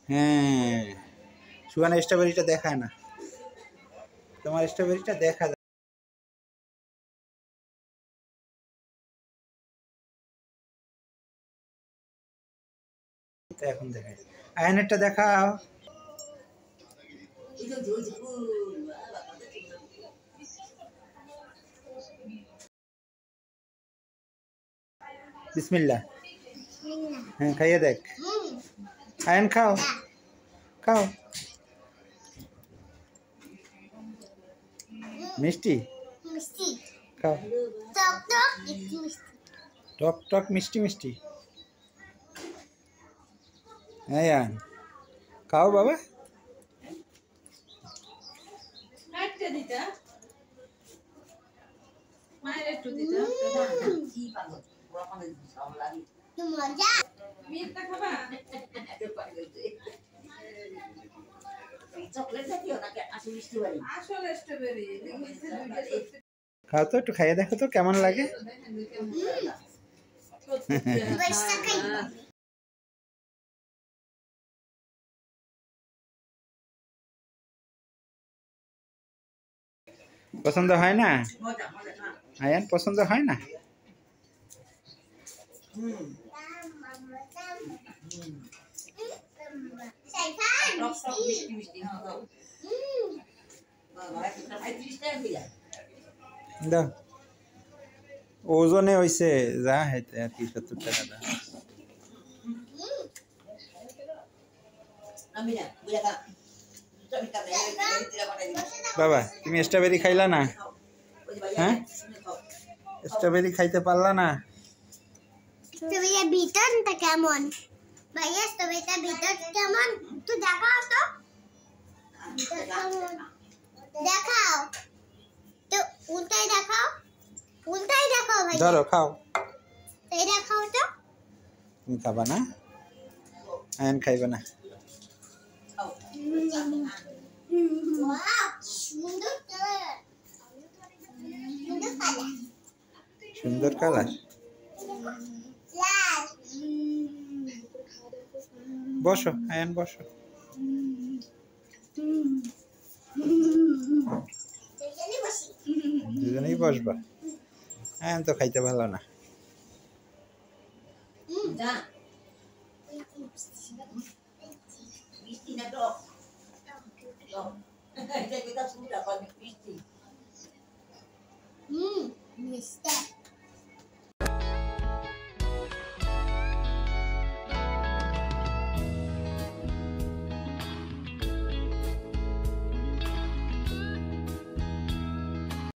হ্যাঁ, সুগানা স্ট্রবেরিটা দেখায় না, তোমার স্ট্রবেরিটা দেখা যায়। এখন দেখাই, আয়নেরটা দেখাও। বিসমিল্লাহ। হ্যাঁ, খাইয়ে দেখ। আয়ন খাও, খাও। মিষ্টি খাও, টক টক মিষ্টি মিষ্টি। আয়ান খাও বাবা। খাও তো, একটু খাইয়ে দেখো তো কেমন লাগে। পছন্দ হয় না আয়ান, পছন্দ হয় না। দাও, ওজনে হয়েছে যা হেতে আর কি, 70 টাকা দাম। বাবা তুমি স্ট্রবেরি খাইলা না? হ্যাঁ, স্ট্রবেরি খাইতে পারলা না? স্ট্রবেরির ভিতরটা কেমন ভাইয়া? স্ট্রবেরিটার ভিতর কেমন একটু দেখাও তো, দেখাও তো, উল্টাই দেখাও, উল্টাই দেখাও ভাইয়া। ধরো খাও। এই দেখাও তো। তুমি খাবা না? আয়ন খাইবে না। সুন্দর কালার, সুন্দর কালার, সুন্দর কালার। লাল। বসো আয়ন, বসো। দুজনেই বসবা। আয়ন তো খাইতে ভালো না।